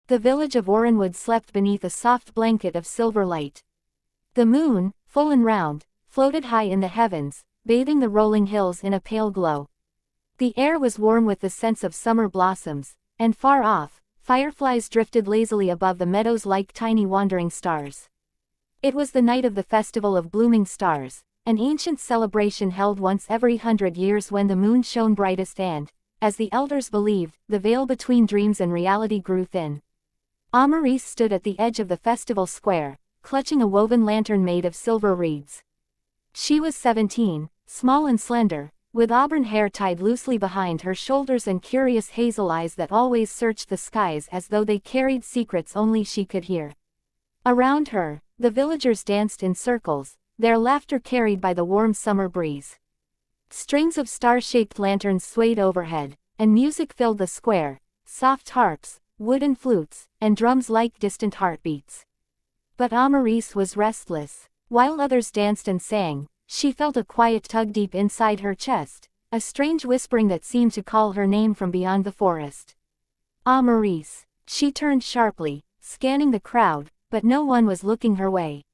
The village of Orenwood slept beneath a soft blanket of silver light. The moon, full and round, floated high in the heavens, bathing the rolling hills in a pale glow. The air was warm with the scents of summer blossoms, and far off, fireflies drifted lazily above the meadows like tiny wandering stars. It was the night of the Festival of Blooming Stars, an ancient celebration held once every 100 years when the moon shone brightest and, as the elders believed, the veil between dreams and reality grew thin. Amaris stood at the edge of the festival square, clutching a woven lantern made of silver reeds. She was 17, small and slender, with auburn hair tied loosely behind her shoulders and curious hazel eyes that always searched the skies as though they carried secrets only she could hear. Around her, the villagers danced in circles, their laughter carried by the warm summer breeze. Strings of star-shaped lanterns swayed overhead, and music filled the square, soft harps, wooden flutes, and drums like distant heartbeats. But Amaris was restless. While others danced and sang, she felt a quiet tug deep inside her chest, a strange whispering that seemed to call her name from beyond the forest. Amaris. She turned sharply, scanning the crowd, but no one was looking her way.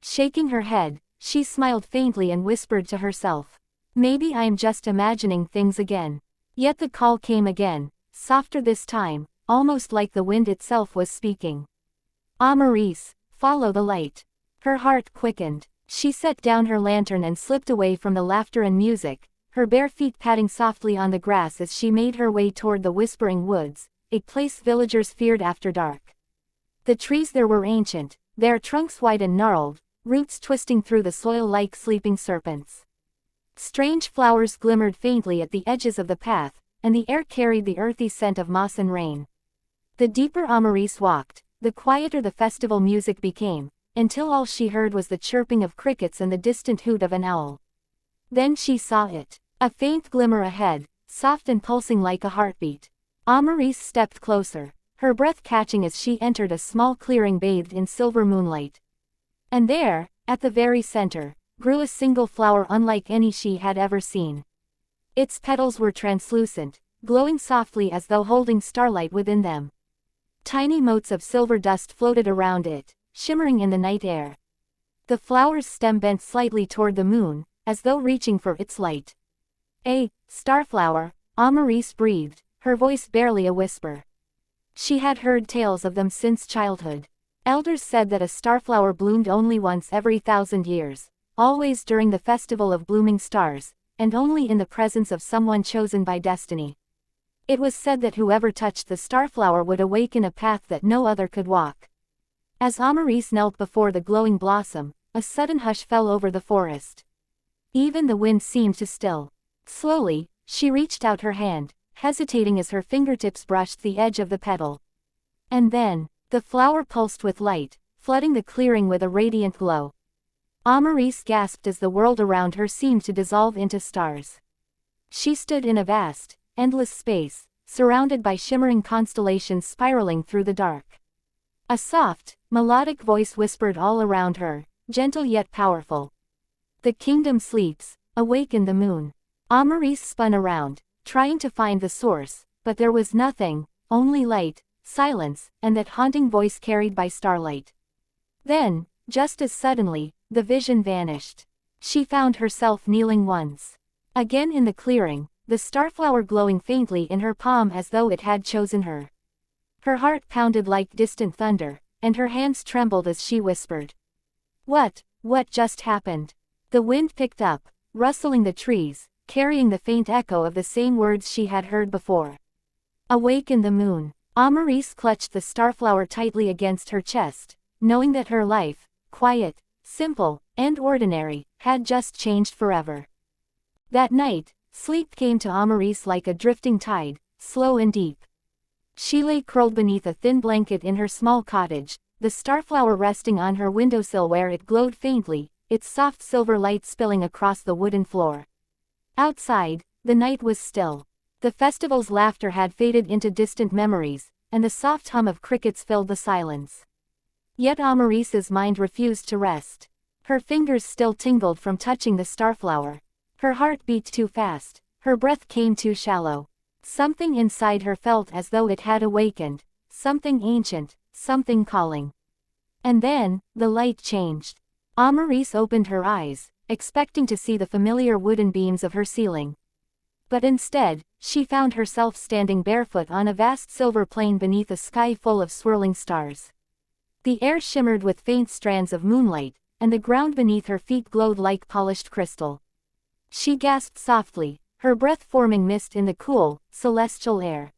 Shaking her head, she smiled faintly and whispered to herself, "Maybe I'm just imagining things again." Yet the call came again, softer this time, almost like the wind itself was speaking. "Amaris, follow the light." Her heart quickened. She set down her lantern and slipped away from the laughter and music, her bare feet padding softly on the grass as she made her way toward the Whispering Woods, a place villagers feared after dark. The trees there were ancient, their trunks white and gnarled, roots twisting through the soil like sleeping serpents. Strange flowers glimmered faintly at the edges of the path, and the air carried the earthy scent of moss and rain. The deeper Amaris walked, the quieter the festival music became, until all she heard was the chirping of crickets and the distant hoot of an owl. Then she saw it, a faint glimmer ahead, soft and pulsing like a heartbeat. Amaris stepped closer, her breath catching as she entered a small clearing bathed in silver moonlight. And there, at the very center, grew a single flower unlike any she had ever seen. Its petals were translucent, glowing softly as though holding starlight within them. Tiny motes of silver dust floated around it, shimmering in the night air. The flower's stem bent slightly toward the moon, as though reaching for its light. "A starflower," Amaris breathed, her voice barely a whisper. She had heard tales of them since childhood. Elders said that a starflower bloomed only once every 1,000 years, always during the Festival of Blooming Stars, and only in the presence of someone chosen by destiny. It was said that whoever touched the starflower would awaken a path that no other could walk. As Amaris knelt before the glowing blossom, a sudden hush fell over the forest. Even the wind seemed to still. Slowly, she reached out her hand, hesitating as her fingertips brushed the edge of the petal. And then, the flower pulsed with light, flooding the clearing with a radiant glow. Amaris gasped as the world around her seemed to dissolve into stars. She stood in a vast, endless space, surrounded by shimmering constellations spiraling through the dark. A soft, melodic voice whispered all around her, gentle yet powerful. "The kingdom sleeps, awaken the moon." Amaris spun around, trying to find the source, but there was nothing, only light, silence, and that haunting voice carried by starlight. Then, just as suddenly, the vision vanished. She found herself kneeling once again in the clearing, the starflower glowing faintly in her palm as though it had chosen her. Her heart pounded like distant thunder, and her hands trembled as she whispered, What just happened?" The wind picked up, rustling the trees, carrying the faint echo of the same words she had heard before. "Awaken the moon." Amaris clutched the starflower tightly against her chest, knowing that her life, quiet, simple, and ordinary, had just changed forever. That night, sleep came to Amaris like a drifting tide, slow and deep. She lay curled beneath a thin blanket in her small cottage, the starflower resting on her windowsill where it glowed faintly, its soft silver light spilling across the wooden floor. Outside, the night was still. The festival's laughter had faded into distant memories, and the soft hum of crickets filled the silence. Yet Amaris's mind refused to rest. Her fingers still tingled from touching the starflower. Her heart beat too fast, her breath came too shallow. Something inside her felt as though it had awakened, something ancient, something calling. And then, the light changed. Amaris opened her eyes, expecting to see the familiar wooden beams of her ceiling. But instead, she found herself standing barefoot on a vast silver plain beneath a sky full of swirling stars. The air shimmered with faint strands of moonlight, and the ground beneath her feet glowed like polished crystal. She gasped softly, her breath forming mist in the cool, celestial air.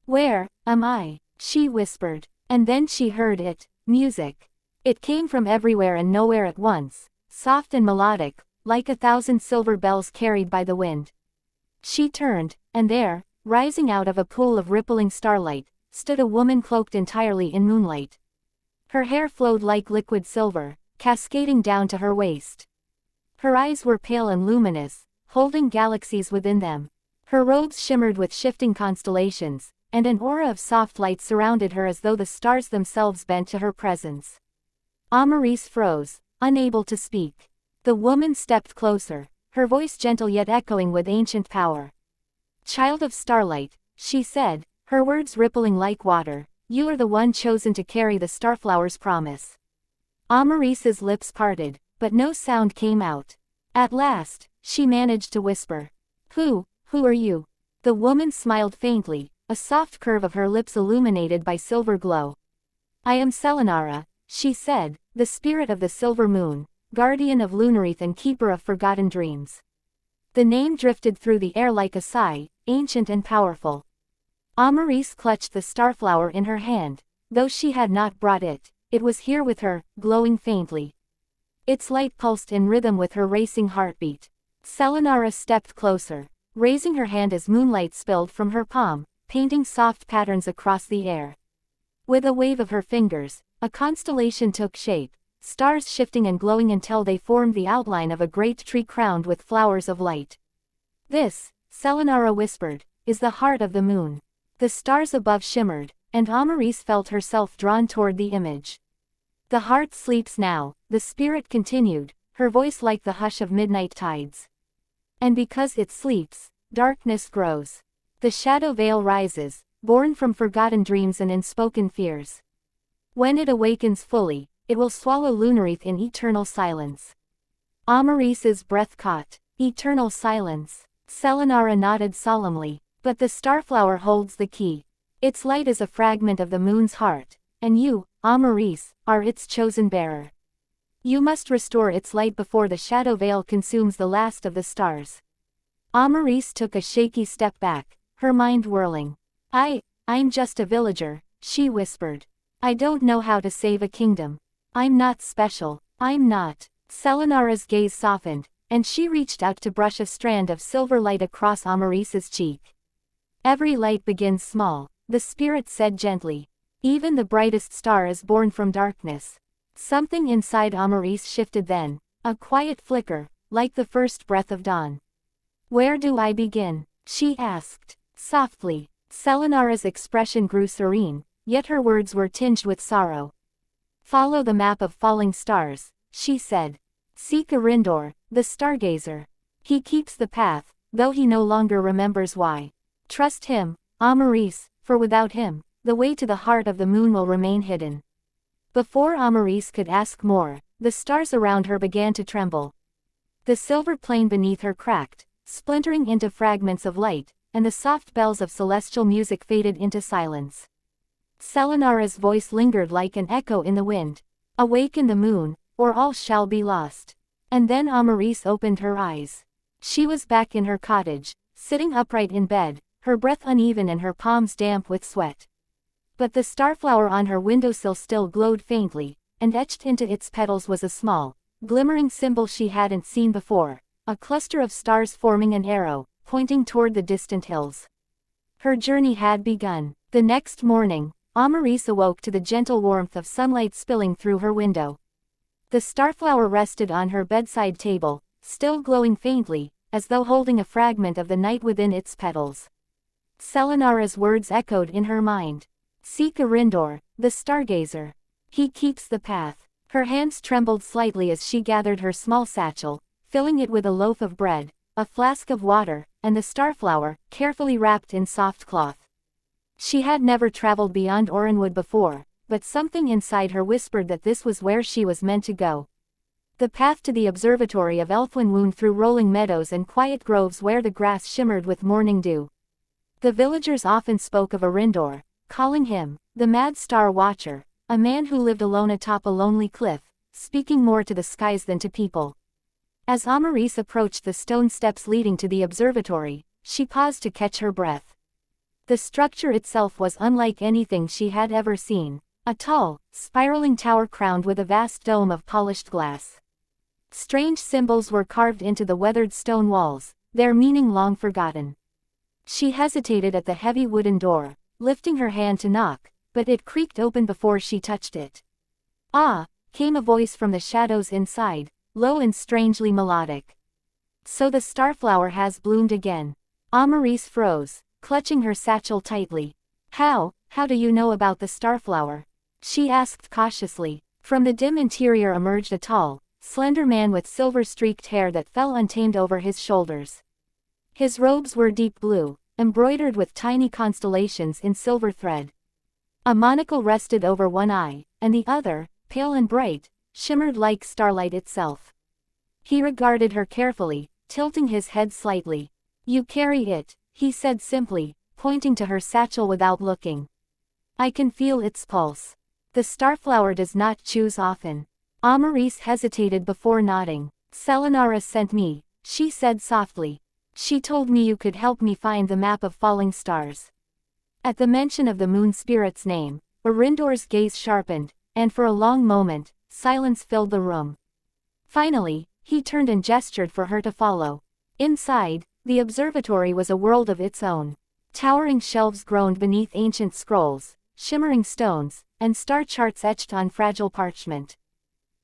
"Where am I?" she whispered. And then she heard it, music. It came from everywhere and nowhere at once, soft and melodic, like 1,000 silver bells carried by the wind. She turned, and there, rising out of a pool of rippling starlight, stood a woman cloaked entirely in moonlight. Her hair flowed like liquid silver, cascading down to her waist. Her eyes were pale and luminous, holding galaxies within them. Her robes shimmered with shifting constellations, and an aura of soft light surrounded her as though the stars themselves bent to her presence. Amaris froze, unable to speak. The woman stepped closer, her voice gentle yet echoing with ancient power. "Child of starlight," she said, her words rippling like water, "you are the one chosen to carry the Starflower's promise." Amaris's lips parted, but no sound came out. At last, she managed to whisper, Who are you?" The woman smiled faintly, a soft curve of her lips illuminated by silver glow. "I am Selenara," she said, "the spirit of the silver moon, guardian of Lunareth and keeper of forgotten dreams." The name drifted through the air like a sigh, ancient and powerful. Amaris clutched the starflower in her hand. Though she had not brought it, it was here with her, glowing faintly. Its light pulsed in rhythm with her racing heartbeat. Selenara stepped closer, raising her hand as moonlight spilled from her palm, painting soft patterns across the air. With a wave of her fingers, a constellation took shape, stars shifting and glowing until they formed the outline of a great tree crowned with flowers of light. "This," Selenara whispered, "is the heart of the moon." The stars above shimmered, and Amaris felt herself drawn toward the image. "The heart sleeps now," the spirit continued, her voice like the hush of midnight tides. "And because it sleeps, darkness grows. The shadow veil rises, born from forgotten dreams and unspoken fears. When it awakens fully, it will swallow Lunareth in eternal silence." Amaris's breath caught. Eternal silence. Selenara nodded solemnly. "But the starflower holds the key. Its light is a fragment of the moon's heart, and you, Amaris, are its chosen bearer. You must restore its light before the shadow veil consumes the last of the stars." Amaris took a shaky step back, her mind whirling. I'm just a villager," she whispered. "I don't know how to save a kingdom. I'm not special, I'm not." Selenara's gaze softened, and she reached out to brush a strand of silver light across Amaris's cheek. "Every light begins small," the spirit said gently. "Even the brightest star is born from darkness." Something inside Amaris shifted then, a quiet flicker, like the first breath of dawn. "Where do I begin?" she asked, softly. Selenara's expression grew serene, yet her words were tinged with sorrow. "Follow the map of falling stars," she said. "Seek Arindor, the stargazer. He keeps the path, though he no longer remembers why. Trust him, Amaris, for without him, the way to the heart of the moon will remain hidden." Before Amaris could ask more, the stars around her began to tremble. The silver plain beneath her cracked, splintering into fragments of light, and the soft bells of celestial music faded into silence. Selenara's voice lingered like an echo in the wind. "Awaken the moon, or all shall be lost." And then Amaris opened her eyes. She was back in her cottage, sitting upright in bed, her breath uneven and her palms damp with sweat. But the starflower on her windowsill still glowed faintly, and etched into its petals was a small, glimmering symbol she hadn't seen before, a cluster of stars forming an arrow, pointing toward the distant hills. Her journey had begun. The next morning, Amaris awoke to the gentle warmth of sunlight spilling through her window. The starflower rested on her bedside table, still glowing faintly, as though holding a fragment of the night within its petals. Selenara's words echoed in her mind. "Seek Arindor, the stargazer. He keeps the path." Her hands trembled slightly as she gathered her small satchel, filling it with a loaf of bread, a flask of water, and the starflower, carefully wrapped in soft cloth. She had never traveled beyond Orenwood before, but something inside her whispered that this was where she was meant to go. The path to the observatory of Elfwin wound through rolling meadows and quiet groves where the grass shimmered with morning dew. The villagers often spoke of Arindor, calling him the Mad Star Watcher, a man who lived alone atop a lonely cliff, speaking more to the skies than to people. As Amaris approached the stone steps leading to the observatory, she paused to catch her breath. The structure itself was unlike anything she had ever seen, a tall, spiraling tower crowned with a vast dome of polished glass. Strange symbols were carved into the weathered stone walls, their meaning long forgotten. She hesitated at the heavy wooden door, lifting her hand to knock, but it creaked open before she touched it. "Ah," came a voice from the shadows inside, low and strangely melodic. "So the Starflower has bloomed again." Amaris froze, clutching her satchel tightly. How do you know about the Starflower?" she asked cautiously. From the dim interior emerged a tall, slender man with silver-streaked hair that fell untamed over his shoulders. His robes were deep blue, embroidered with tiny constellations in silver thread. A monocle rested over one eye, and the other, pale and bright, shimmered like starlight itself. He regarded her carefully, tilting his head slightly. "You carry it," he said simply, pointing to her satchel without looking. "I can feel its pulse. The Starflower does not choose often." Amaris hesitated before nodding. "Selenara sent me," she said softly. "She told me you could help me find the map of falling stars." At the mention of the moon spirit's name, Arindor's gaze sharpened, and for a long moment, silence filled the room. Finally, he turned and gestured for her to follow. Inside, the observatory was a world of its own. Towering shelves groaned beneath ancient scrolls, shimmering stones, and star charts etched on fragile parchment.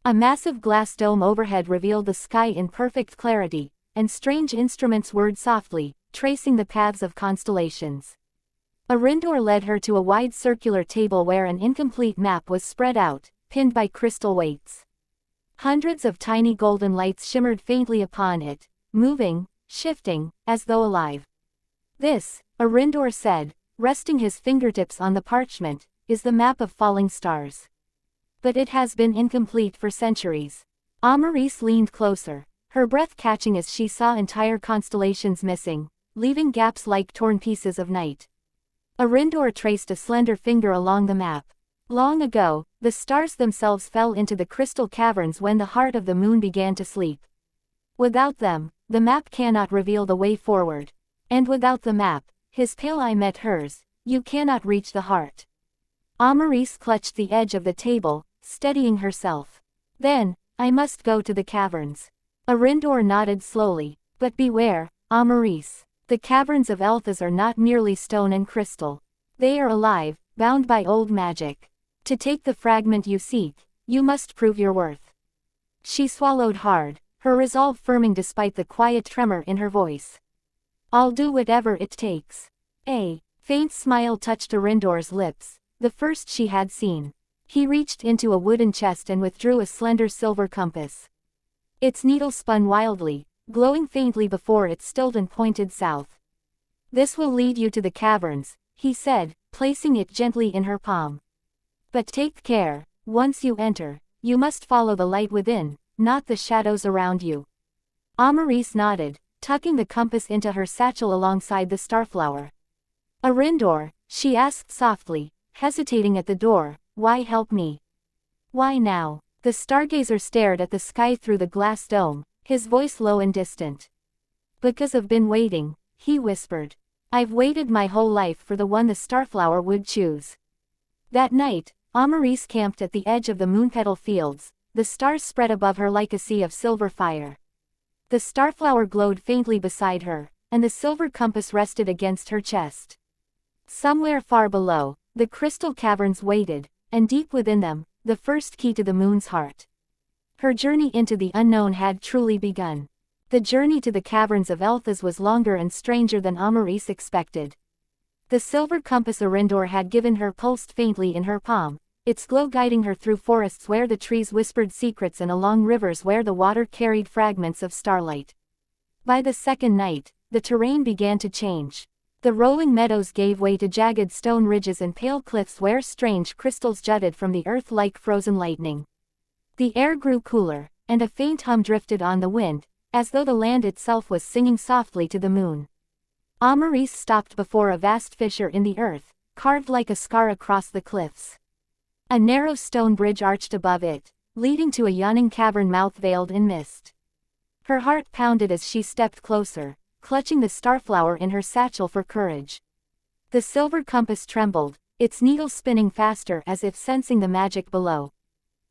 A massive glass dome overhead revealed the sky in perfect clarity, and strange instruments whirred softly, tracing the paths of constellations. Arindor led her to a wide circular table where an incomplete map was spread out, pinned by crystal weights. Hundreds of tiny golden lights shimmered faintly upon it, moving, shifting, as though alive. "This," Arindor said, resting his fingertips on the parchment, "is the map of falling stars. But it has been incomplete for centuries." Amaris leaned closer, her breath catching as she saw entire constellations missing, leaving gaps like torn pieces of night. Arindor traced a slender finger along the map. "Long ago, the stars themselves fell into the crystal caverns when the heart of the moon began to sleep. Without them, the map cannot reveal the way forward. And without the map," his pale eye met hers, "you cannot reach the heart." Amaris clutched the edge of the table, steadying herself. "Then, I must go to the caverns." Arindor nodded slowly. "But beware, Amaris. The caverns of Elthas are not merely stone and crystal. They are alive, bound by old magic. To take the fragment you seek, you must prove your worth." She swallowed hard, her resolve firming despite the quiet tremor in her voice. "I'll do whatever it takes." A faint smile touched Arindor's lips, the first she had seen. He reached into a wooden chest and withdrew a slender silver compass. Its needle spun wildly, glowing faintly before it stilled and pointed south. "This will lead you to the caverns," he said, placing it gently in her palm. "But take care, once you enter, you must follow the light within, not the shadows around you." Amaris nodded, tucking the compass into her satchel alongside the Starflower. "Arindor," she asked softly, hesitating at the door, "why help me? Why now?" The stargazer stared at the sky through the glass dome, his voice low and distant. "Because I've been waiting," he whispered. "I've waited my whole life for the one the Starflower would choose." That night, Amaris camped at the edge of the moonpetal fields, the stars spread above her like a sea of silver fire. The Starflower glowed faintly beside her, and the silver compass rested against her chest. Somewhere far below, the crystal caverns waited, and deep within them, the first key to the moon's heart. Her journey into the unknown had truly begun. The journey to the caverns of Elthas was longer and stranger than Amaris expected. The silver compass Arindor had given her pulsed faintly in her palm, its glow guiding her through forests where the trees whispered secrets and along rivers where the water carried fragments of starlight. By the second night, the terrain began to change. The rolling meadows gave way to jagged stone ridges and pale cliffs where strange crystals jutted from the earth like frozen lightning. The air grew cooler, and a faint hum drifted on the wind, as though the land itself was singing softly to the moon. Amaris stopped before a vast fissure in the earth, carved like a scar across the cliffs. A narrow stone bridge arched above it, leading to a yawning cavern mouth veiled in mist. Her heart pounded as she stepped closer, clutching the starflower in her satchel for courage. The silver compass trembled, its needle spinning faster as if sensing the magic below.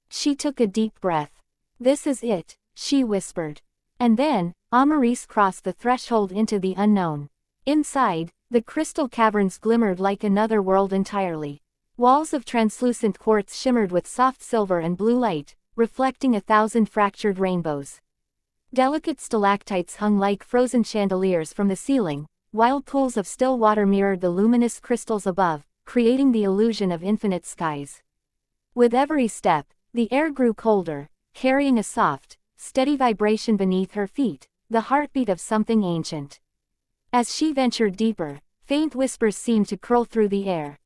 She took a deep breath. "This is it," she whispered. And then, Amaris crossed the threshold into the unknown. Inside, the crystal caverns glimmered like another world entirely. Walls of translucent quartz shimmered with soft silver and blue light, reflecting 1,000 fractured rainbows. Delicate stalactites hung like frozen chandeliers from the ceiling, while pools of still water mirrored the luminous crystals above, creating the illusion of infinite skies. With every step, the air grew colder, carrying a soft, steady vibration beneath her feet, the heartbeat of something ancient. As she ventured deeper, faint whispers seemed to curl through the air.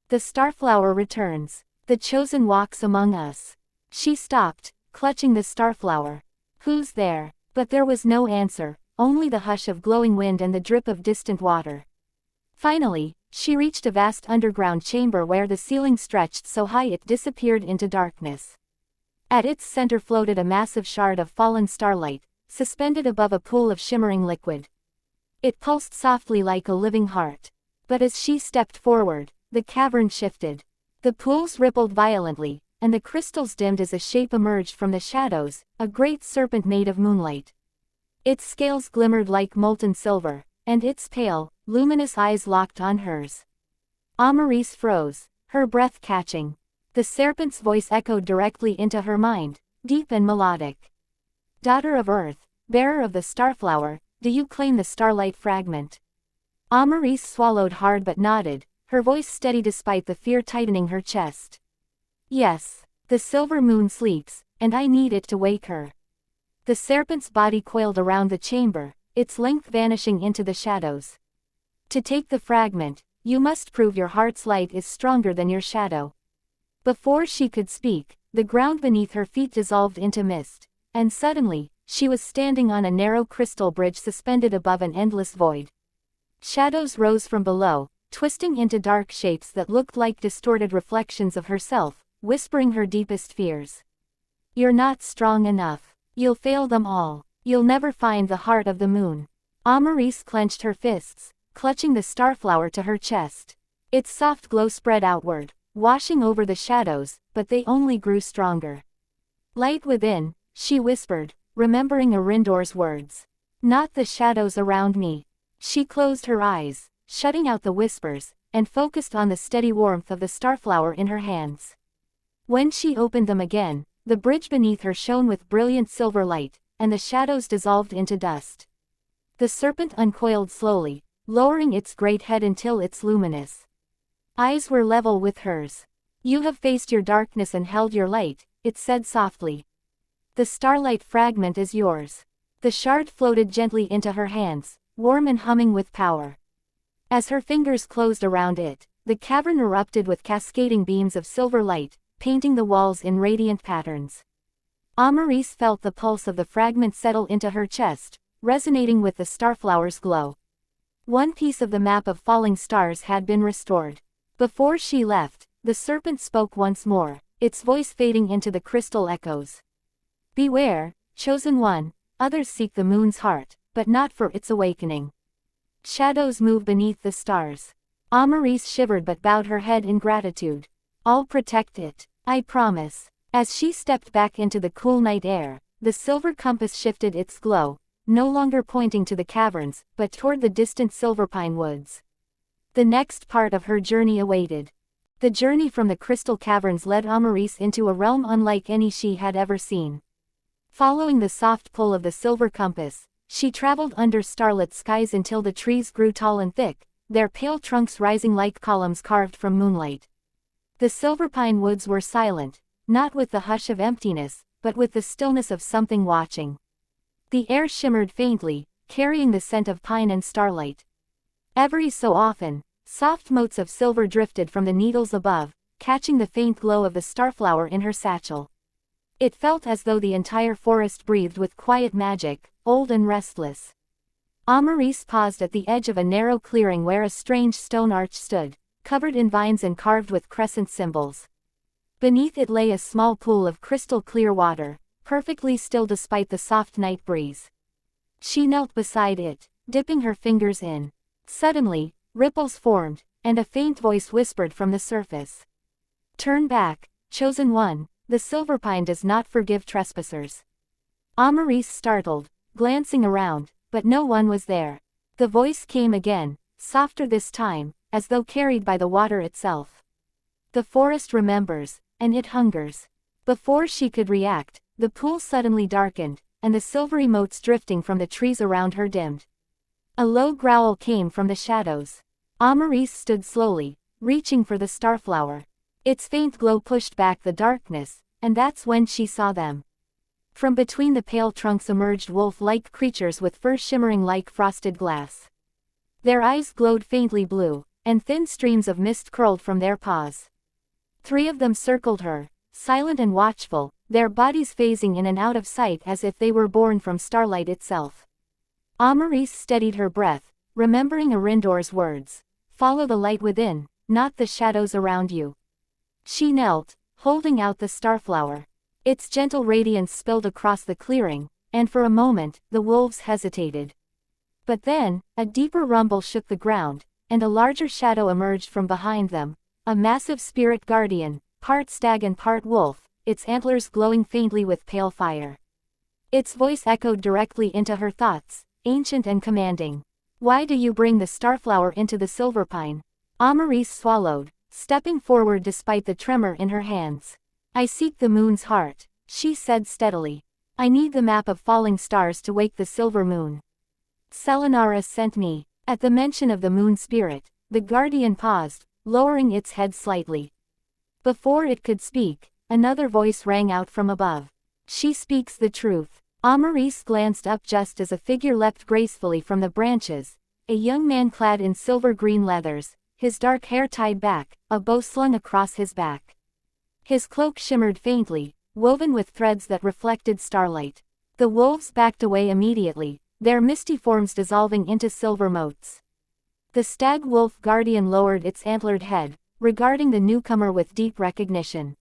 "The starflower returns. The chosen walks among us." She stopped, clutching the starflower. "Who's there?" But there was no answer, only the hush of glowing wind and the drip of distant water. Finally, she reached a vast underground chamber where the ceiling stretched so high it disappeared into darkness. At its center floated a massive shard of fallen starlight, suspended above a pool of shimmering liquid. It pulsed softly like a living heart. But as she stepped forward, the cavern shifted. The pools rippled violently, and the crystals dimmed as a shape emerged from the shadows, a great serpent made of moonlight. Its scales glimmered like molten silver, and its pale, luminous eyes locked on hers. Amaris froze, her breath catching. The serpent's voice echoed directly into her mind, deep and melodic. "Daughter of Earth, bearer of the starflower, do you claim the starlight fragment?" Amaris swallowed hard but nodded, her voice steady despite the fear tightening her chest. "Yes, the silver moon sleeps, and I need it to wake her." The serpent's body coiled around the chamber, its length vanishing into the shadows. "To take the fragment, you must prove your heart's light is stronger than your shadow." Before she could speak, the ground beneath her feet dissolved into mist, and suddenly, she was standing on a narrow crystal bridge suspended above an endless void. Shadows rose from below, twisting into dark shapes that looked like distorted reflections of herself, whispering her deepest fears. "You're not strong enough. You'll fail them all. You'll never find the heart of the moon." Amaris clenched her fists, clutching the starflower to her chest. Its soft glow spread outward, washing over the shadows, but they only grew stronger. "Light within," she whispered, remembering Arindor's words. "Not the shadows around me." She closed her eyes, shutting out the whispers, and focused on the steady warmth of the starflower in her hands. When she opened them again, the bridge beneath her shone with brilliant silver light, and the shadows dissolved into dust. The serpent uncoiled slowly, lowering its great head until its luminous eyes were level with hers. "You have faced your darkness and held your light," it said softly. "The starlight fragment is yours." The shard floated gently into her hands, warm and humming with power. As her fingers closed around it, the cavern erupted with cascading beams of silver light, painting the walls in radiant patterns. Amaris felt the pulse of the fragment settle into her chest, resonating with the starflower's glow. One piece of the map of falling stars had been restored. Before she left, the serpent spoke once more, its voice fading into the crystal echoes. "Beware, chosen one, others seek the moon's heart, but not for its awakening. Shadows move beneath the stars." Amaris shivered but bowed her head in gratitude. "I'll protect it, I promise." As she stepped back into the cool night air, the silver compass shifted its glow, no longer pointing to the caverns, but toward the distant silverpine woods. The next part of her journey awaited. The journey from the crystal caverns led Amaris into a realm unlike any she had ever seen. Following the soft pull of the silver compass, she traveled under starlit skies until the trees grew tall and thick, their pale trunks rising like columns carved from moonlight. The silverpine woods were silent, not with the hush of emptiness, but with the stillness of something watching. The air shimmered faintly, carrying the scent of pine and starlight. Every so often, soft motes of silver drifted from the needles above, catching the faint glow of the starflower in her satchel. It felt as though the entire forest breathed with quiet magic, old and restless. Amaris paused at the edge of a narrow clearing where a strange stone arch stood, covered in vines and carved with crescent symbols. Beneath it lay a small pool of crystal clear water, perfectly still despite the soft night breeze. She knelt beside it, dipping her fingers in. Suddenly, ripples formed, and a faint voice whispered from the surface. "Turn back, chosen one, the silverpine does not forgive trespassers." Amaris startled, glancing around, but no one was there. The voice came again, softer this time, as though carried by the water itself. "The forest remembers, and it hungers." Before she could react, the pool suddenly darkened, and the silvery motes drifting from the trees around her dimmed. A low growl came from the shadows. Amaris stood slowly, reaching for the starflower. Its faint glow pushed back the darkness, and that's when she saw them. From between the pale trunks emerged wolf-like creatures with fur shimmering like frosted glass. Their eyes glowed faintly blue, and thin streams of mist curled from their paws. 3 of them circled her, silent and watchful, their bodies phasing in and out of sight as if they were born from starlight itself. Amaris steadied her breath, remembering Arindor's words, "Follow the light within, not the shadows around you." She knelt, holding out the starflower. Its gentle radiance spilled across the clearing, and for a moment, the wolves hesitated. But then, a deeper rumble shook the ground, and a larger shadow emerged from behind them, a massive spirit guardian, part stag and part wolf, its antlers glowing faintly with pale fire. Its voice echoed directly into her thoughts, ancient and commanding. "Why do you bring the starflower into the silverpine?" Amaris swallowed, stepping forward despite the tremor in her hands. "I seek the moon's heart," she said steadily. "I need the map of falling stars to wake the silver moon. Selinara sent me." At the mention of the moon spirit, the guardian paused, lowering its head slightly. Before it could speak, another voice rang out from above. "She speaks the truth." Amaris glanced up just as a figure leapt gracefully from the branches, a young man clad in silver-green leathers, his dark hair tied back, a bow slung across his back. His cloak shimmered faintly, woven with threads that reflected starlight. The wolves backed away immediately, their misty forms dissolving into silver motes. The stag-wolf guardian lowered its antlered head, regarding the newcomer with deep recognition.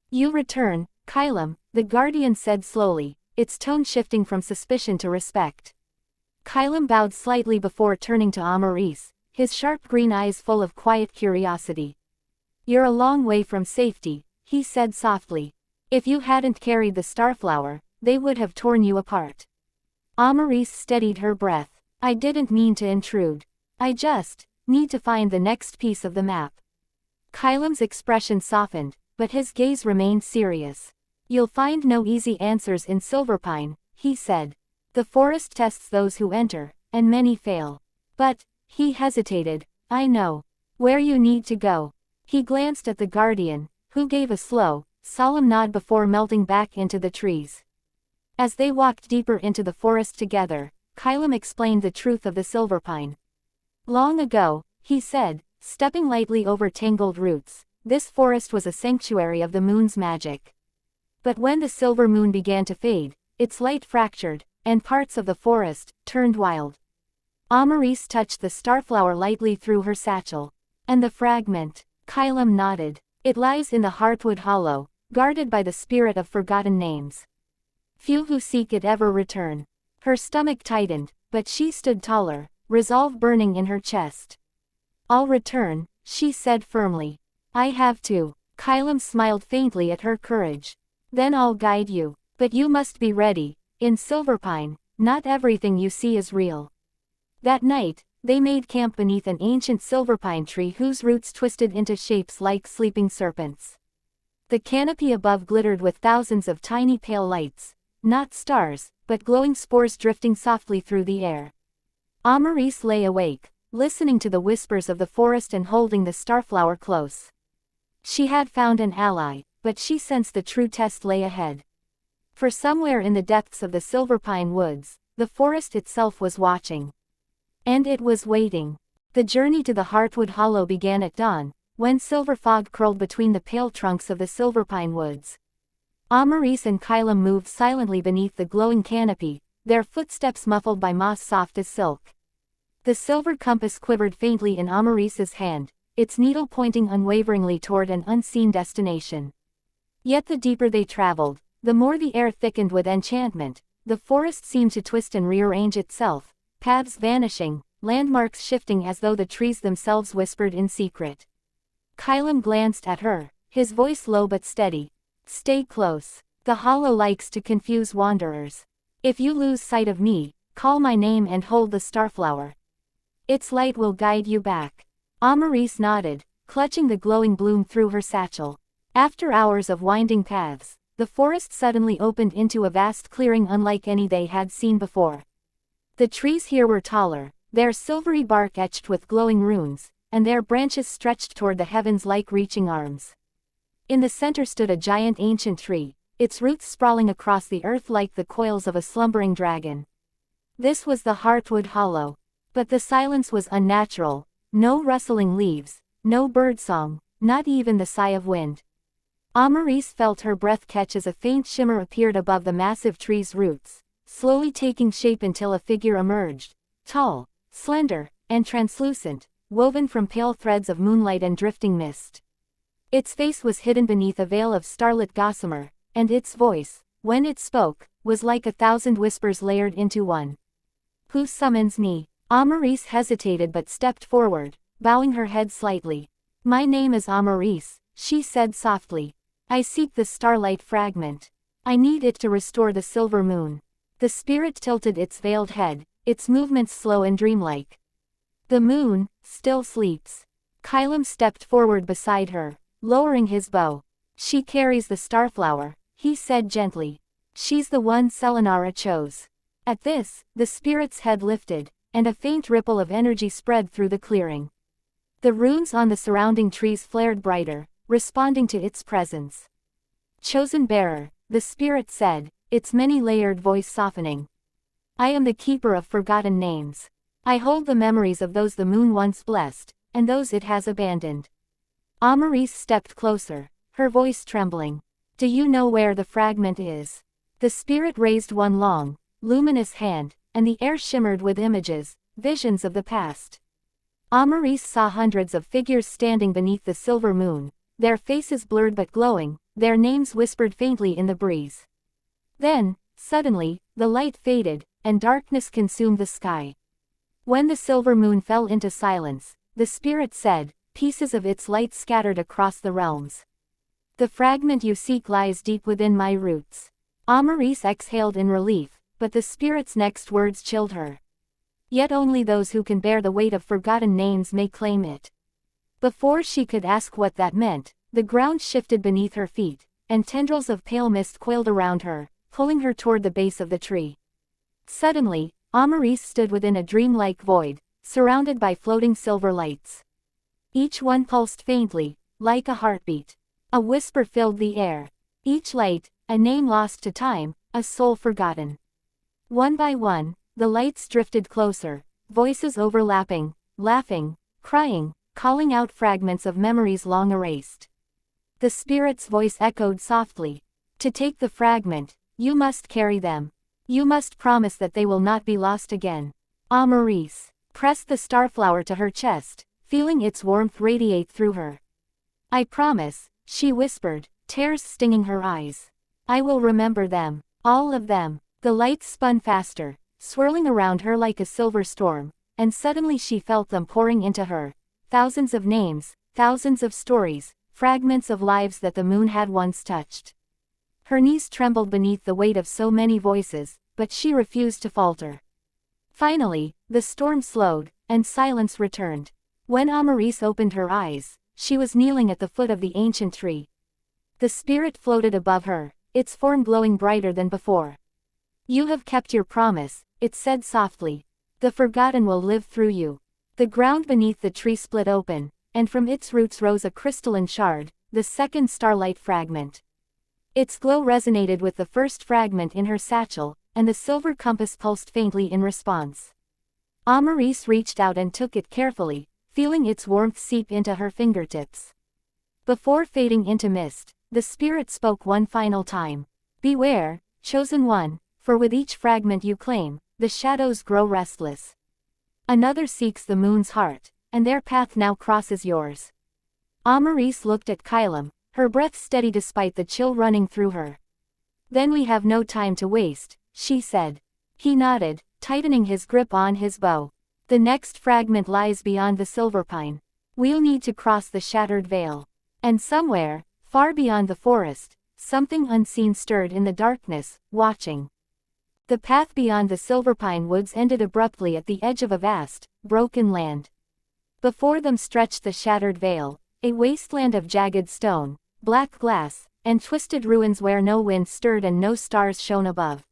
"You return, Kylam," the guardian said slowly, its tone shifting from suspicion to respect. Kylam bowed slightly before turning to Amaris, his sharp green eyes full of quiet curiosity. "You're a long way from safety," he said softly. "If you hadn't carried the starflower, they would have torn you apart." Amaris steadied her breath. "I didn't mean to intrude. I just need to find the next piece of the map." Kylam's expression softened, but his gaze remained serious. "You'll find no easy answers in Silverpine," he said. "The forest tests those who enter, and many fail. But," he hesitated, "I know where you need to go." He glanced at the guardian, who gave a slow, solemn nod before melting back into the trees. As they walked deeper into the forest together, Kylam explained the truth of the Silverpine. "Long ago," he said, stepping lightly over tangled roots, "this forest was a sanctuary of the moon's magic. But when the silver moon began to fade, its light fractured, and parts of the forest turned wild." Amaris touched the starflower lightly through her satchel. "And the fragment?" Kylam nodded. "It lies in the Heartwood Hollow, guarded by the spirit of forgotten names. Few who seek it ever return." Her stomach tightened, but she stood taller, resolve burning in her chest. "I'll return," she said firmly. "I have to." Kylam smiled faintly at her courage. "Then I'll guide you. But you must be ready. In Silverpine, not everything you see is real." That night, they made camp beneath an ancient silverpine tree whose roots twisted into shapes like sleeping serpents. The canopy above glittered with thousands of tiny pale lights, not stars, but glowing spores drifting softly through the air. Amaris lay awake, listening to the whispers of the forest and holding the starflower close. She had found an ally, but she sensed the true test lay ahead. For somewhere in the depths of the Silverpine woods, the forest itself was watching. And it was waiting. The journey to the Heartwood Hollow began at dawn, when silver fog curled between the pale trunks of the silverpine woods. Amaris and Kylam moved silently beneath the glowing canopy, their footsteps muffled by moss soft as silk. The silver compass quivered faintly in Amaris's hand, its needle pointing unwaveringly toward an unseen destination. Yet the deeper they traveled, the more the air thickened with enchantment. The forest seemed to twist and rearrange itself, paths vanishing, landmarks shifting as though the trees themselves whispered in secret. Kylam glanced at her, his voice low but steady. "Stay close. The hollow likes to confuse wanderers. If you lose sight of me, call my name and hold the Starflower. Its light will guide you back." Amaris nodded, clutching the glowing bloom through her satchel. After hours of winding paths, the forest suddenly opened into a vast clearing unlike any they had seen before. The trees here were taller, their silvery bark etched with glowing runes, and their branches stretched toward the heavens like reaching arms. In the center stood a giant ancient tree, its roots sprawling across the earth like the coils of a slumbering dragon. This was the Heartwood Hollow. But the silence was unnatural, no rustling leaves, no birdsong, not even the sigh of wind. Amaris felt her breath catch as a faint shimmer appeared above the massive tree's roots, slowly taking shape until a figure emerged, tall, slender, and translucent, woven from pale threads of moonlight and drifting mist. Its face was hidden beneath a veil of starlit gossamer, and its voice, when it spoke, was like 1,000 whispers layered into one. "Who summons me?" Amaris hesitated but stepped forward, bowing her head slightly. "My name is Amaris," she said softly. "I seek the starlight fragment. I need it to restore the silver moon." The spirit tilted its veiled head, its movements slow and dreamlike. "The moon still sleeps." Kylam stepped forward beside her, lowering his bow. "She carries the Starflower," he said gently. "She's the one Selenara chose." At this, the spirit's head lifted, and a faint ripple of energy spread through the clearing. The runes on the surrounding trees flared brighter, responding to its presence. "Chosen bearer," the spirit said, its many-layered voice softening. "I am the keeper of forgotten names. I hold the memories of those the moon once blessed, and those it has abandoned." Amaris stepped closer, her voice trembling. "Do you know where the fragment is?" The spirit raised one long, luminous hand, and the air shimmered with images, visions of the past. Amaris saw hundreds of figures standing beneath the silver moon, their faces blurred but glowing, their names whispered faintly in the breeze. Then, suddenly, the light faded, and darkness consumed the sky. When the silver moon fell into silence, the spirit said, "Pieces of its light scattered across the realms. The fragment you seek lies deep within my roots." Amaris exhaled in relief, but the spirit's next words chilled her. "Yet only those who can bear the weight of forgotten names may claim it." Before she could ask what that meant, the ground shifted beneath her feet, and tendrils of pale mist coiled around her, pulling her toward the base of the tree. Suddenly, Amaris stood within a dreamlike void, surrounded by floating silver lights. Each one pulsed faintly, like a heartbeat. A whisper filled the air. Each light, a name lost to time, a soul forgotten. One by one, the lights drifted closer, voices overlapping, laughing, crying, calling out fragments of memories long erased. The spirit's voice echoed softly. "To take the fragment, you must carry them. You must promise that they will not be lost again." Amaris pressed the Starflower to her chest, feeling its warmth radiate through her. "I promise," she whispered, tears stinging her eyes. "I will remember them, all of them." The lights spun faster, swirling around her like a silver storm, and suddenly she felt them pouring into her. Thousands of names, thousands of stories, fragments of lives that the moon had once touched. Her knees trembled beneath the weight of so many voices, but she refused to falter. Finally, the storm slowed, and silence returned. When Amaris opened her eyes, she was kneeling at the foot of the ancient tree. The spirit floated above her, its form glowing brighter than before. "You have kept your promise," it said softly. "The forgotten will live through you." The ground beneath the tree split open, and from its roots rose a crystalline shard, the second starlight fragment. Its glow resonated with the first fragment in her satchel, and the silver compass pulsed faintly in response. Amaris reached out and took it carefully, feeling its warmth seep into her fingertips. Before fading into mist, the spirit spoke one final time. Beware, chosen one, for with each fragment you claim, the shadows grow restless. Another seeks the moon's heart, and their path now crosses yours. Amaris looked at Kylam, her breath steady despite the chill running through her. Then we have no time to waste, she said. He nodded, tightening his grip on his bow. The next fragment lies beyond the silver pine. We'll need to cross the shattered veil. And somewhere, far beyond the forest, something unseen stirred in the darkness, watching. The path beyond the silver pine woods ended abruptly at the edge of a vast, broken land. Before them stretched the shattered veil, a wasteland of jagged stone, black glass, and twisted ruins where no wind stirred and no stars shone above.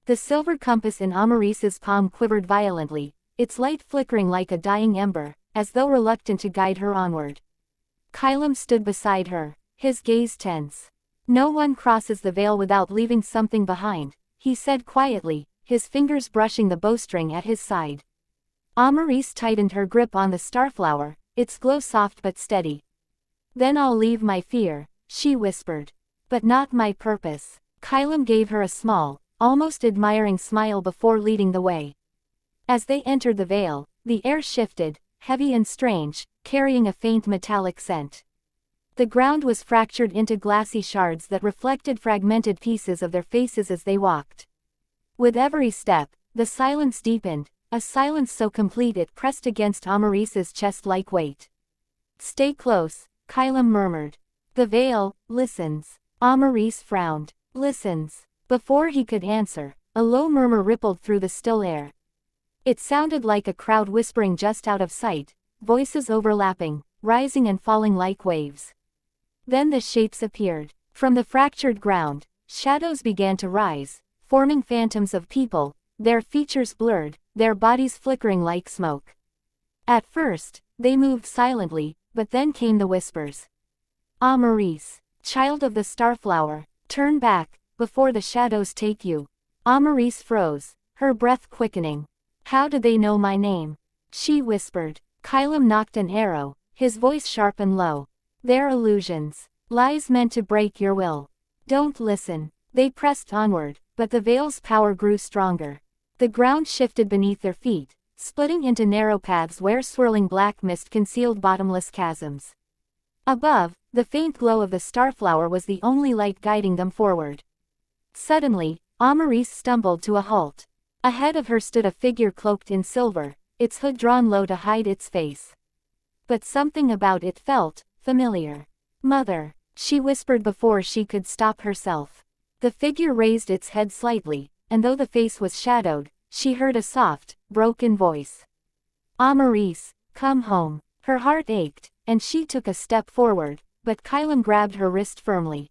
The silver compass in Amaris's palm quivered violently, its light flickering like a dying ember, as though reluctant to guide her onward. Kylam stood beside her, his gaze tense. No one crosses the veil without leaving something behind, he said quietly, his fingers brushing the bowstring at his side. Amaris tightened her grip on the starflower, its glow soft but steady. Then I'll leave my fear, she whispered. But not my purpose. Kylam gave her a small, almost admiring smile before leading the way. As they entered the veil, the air shifted, heavy and strange, carrying a faint metallic scent. The ground was fractured into glassy shards that reflected fragmented pieces of their faces as they walked. With every step, the silence deepened, a silence so complete it pressed against Amaris's chest like weight. Stay close, Kylam murmured. The veil listens. Amaris frowned. Listens. Before he could answer, a low murmur rippled through the still air. It sounded like a crowd whispering just out of sight, voices overlapping, rising and falling like waves. Then the shapes appeared. From the fractured ground, shadows began to rise, forming phantoms of people, their features blurred, their bodies flickering like smoke. At first, they moved silently, but then came the whispers. Amaris, child of the Starflower, turn back, before the shadows take you. Amaris froze, her breath quickening. How do they know my name? She whispered. Kylam knocked an arrow, his voice sharp and low. They're illusions. Lies meant to break your will. Don't listen. They pressed onward, but the veil's power grew stronger. The ground shifted beneath their feet, splitting into narrow paths where swirling black mist concealed bottomless chasms. Above, the faint glow of the starflower was the only light guiding them forward. Suddenly, Amaris stumbled to a halt. Ahead of her stood a figure cloaked in silver, its hood drawn low to hide its face. But something about it felt familiar. Mother, she whispered before she could stop herself. The figure raised its head slightly, and though the face was shadowed, she heard a soft, broken voice. Amaris, come home. Her heart ached, and she took a step forward, but Kylam grabbed her wrist firmly.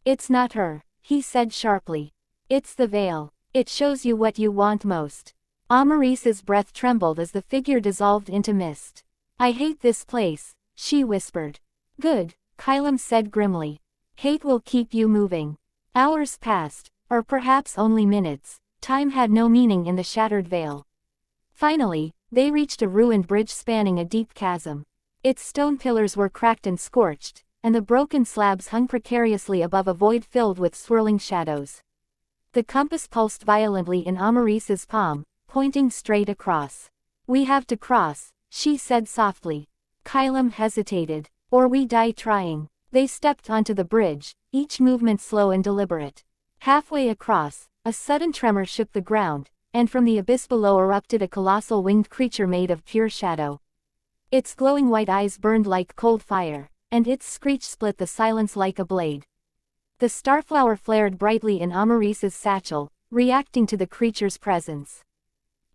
It's not her, he said sharply. It's the veil. It shows you what you want most. Amaris's breath trembled as the figure dissolved into mist. I hate this place, she whispered. Good, Kylam said grimly. Hate will keep you moving. Hours passed, or perhaps only minutes. Time had no meaning in the shattered veil. Finally, they reached a ruined bridge spanning a deep chasm. Its stone pillars were cracked and scorched, and the broken slabs hung precariously above a void filled with swirling shadows. The compass pulsed violently in Amaris's palm, pointing straight across. We have to cross, she said softly. Kylam hesitated. Or we die trying. They stepped onto the bridge, each movement slow and deliberate. Halfway across, a sudden tremor shook the ground, and from the abyss below erupted a colossal winged creature made of pure shadow. Its glowing white eyes burned like cold fire, and its screech split the silence like a blade. The starflower flared brightly in Amaris's satchel, reacting to the creature's presence.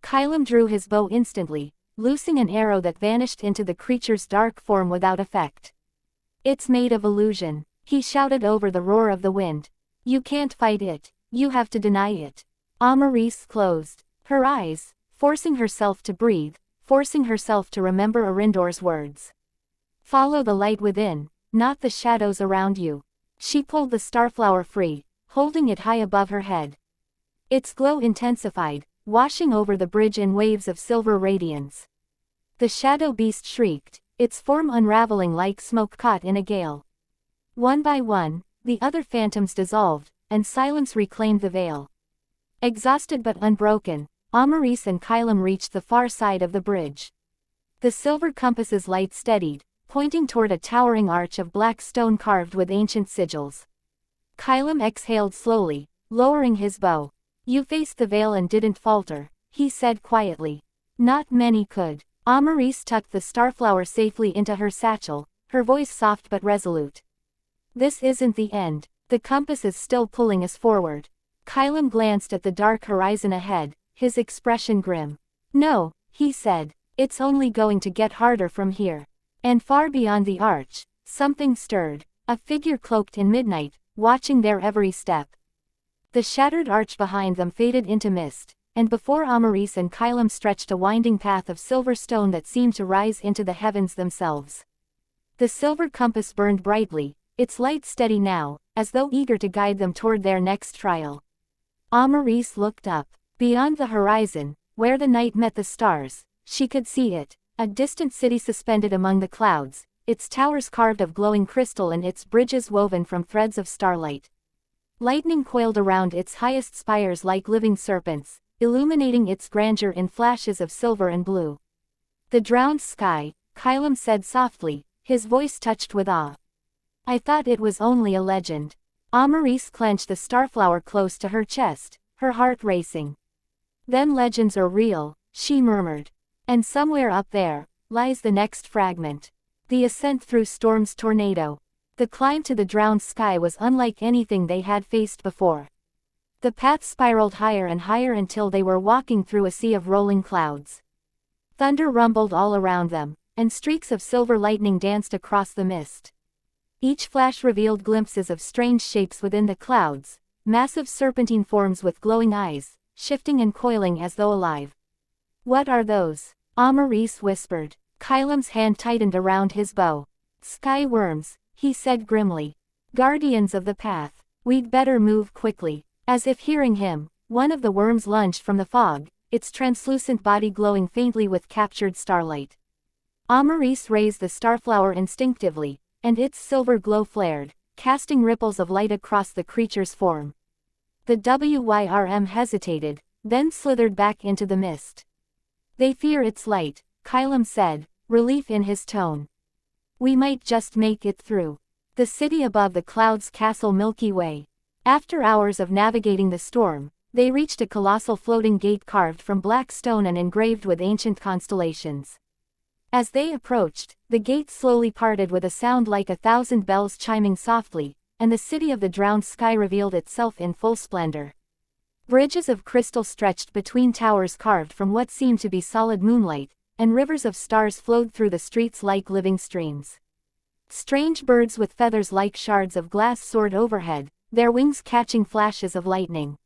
Kylam drew his bow instantly, loosing an arrow that vanished into the creature's dark form without effect. It's made of illusion, he shouted over the roar of the wind. You can't fight it, you have to deny it. Amaris closed her eyes, forcing herself to breathe, forcing herself to remember Arindor's words. Follow the light within, not the shadows around you. She pulled the starflower free, holding it high above her head. Its glow intensified, washing over the bridge in waves of silver radiance. The shadow beast shrieked, its form unraveling like smoke caught in a gale. One by one, the other phantoms dissolved, and silence reclaimed the veil. Exhausted but unbroken, Amaris and Kylam reached the far side of the bridge. The silver compass's light steadied, pointing toward a towering arch of black stone carved with ancient sigils. Kylam exhaled slowly, lowering his bow. "You faced the veil and didn't falter," he said quietly. "Not many could." Amaris tucked the Starflower safely into her satchel, her voice soft but resolute. "This isn't the end. The compass is still pulling us forward." Kylam glanced at the dark horizon ahead, his expression grim. "No," he said, "it's only going to get harder from here." And far beyond the arch, something stirred, a figure cloaked in midnight, watching their every step. The shattered arch behind them faded into mist, and before Amaris and Kylam stretched a winding path of silver stone that seemed to rise into the heavens themselves. The silver compass burned brightly, its light steady now, as though eager to guide them toward their next trial. Amaris looked up. Beyond the horizon, where the night met the stars, she could see it, a distant city suspended among the clouds, its towers carved of glowing crystal and its bridges woven from threads of starlight. Lightning coiled around its highest spires like living serpents, illuminating its grandeur in flashes of silver and blue. "The drowned sky," Kylam said softly, his voice touched with awe. "I thought it was only a legend." Amaris clenched the Starflower close to her chest, her heart racing. "Then legends are real," she murmured. "And somewhere up there, lies the next fragment." The ascent through Storm's tornado. The climb to the drowned sky was unlike anything they had faced before. The path spiraled higher and higher until they were walking through a sea of rolling clouds. Thunder rumbled all around them, and streaks of silver lightning danced across the mist. Each flash revealed glimpses of strange shapes within the clouds, massive serpentine forms with glowing eyes, shifting and coiling as though alive. "What are those?" Amaris whispered. Kylam's hand tightened around his bow. "Sky worms," he said grimly. "Guardians of the path. We'd better move quickly." As if hearing him, one of the worms lunged from the fog, its translucent body glowing faintly with captured starlight. Amaris raised the Starflower instinctively, and its silver glow flared, casting ripples of light across the creature's form. The WYRM hesitated, then slithered back into the mist. "They fear its light," Kylam said, relief in his tone. "We might just make it through." The city above the clouds' castle Milky Way. After hours of navigating the storm, they reached a colossal floating gate carved from black stone and engraved with ancient constellations. As they approached, the gate slowly parted with a sound like 1,000 bells chiming softly, and the city of the drowned sky revealed itself in full splendor. Bridges of crystal stretched between towers carved from what seemed to be solid moonlight, and rivers of stars flowed through the streets like living streams. Strange birds with feathers like shards of glass soared overhead, their wings catching flashes of lightning.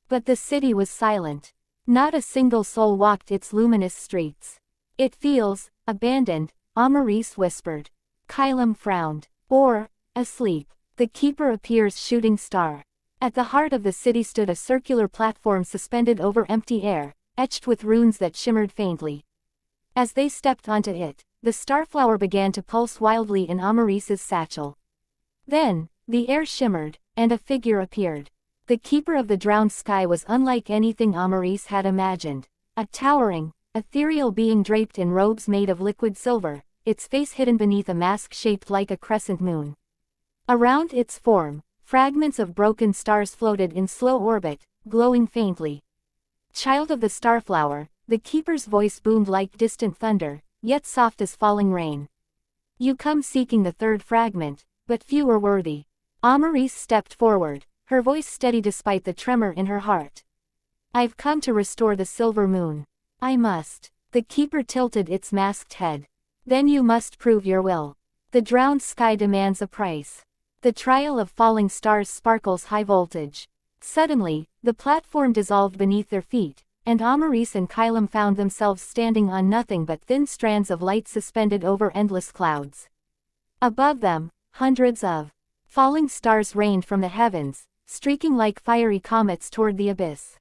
But the city was silent. Not a single soul walked its luminous streets. "It feels abandoned," Amaris whispered. Kylam frowned. "Or asleep." The keeper appears shooting star. At the heart of the city stood a circular platform suspended over empty air, etched with runes that shimmered faintly. As they stepped onto it, the Starflower began to pulse wildly in Amaris's satchel. Then, the air shimmered, and a figure appeared. The keeper of the drowned sky was unlike anything Amaris had imagined. A towering, ethereal being draped in robes made of liquid silver, its face hidden beneath a mask shaped like a crescent moon. Around its form, fragments of broken stars floated in slow orbit, glowing faintly. "Child of the Starflower," the keeper's voice boomed like distant thunder, yet soft as falling rain. "You come seeking the third fragment, but few are worthy." Amaris stepped forward, her voice steady despite the tremor in her heart. "I've come to restore the silver moon." "I must." The keeper tilted its masked head. "Then you must prove your will. The drowned sky demands a price." The trial of falling stars sparkles high voltage. Suddenly, the platform dissolved beneath their feet, and Amaris and Kylam found themselves standing on nothing but thin strands of light suspended over endless clouds. Above them, hundreds of falling stars rained from the heavens, streaking like fiery comets toward the abyss.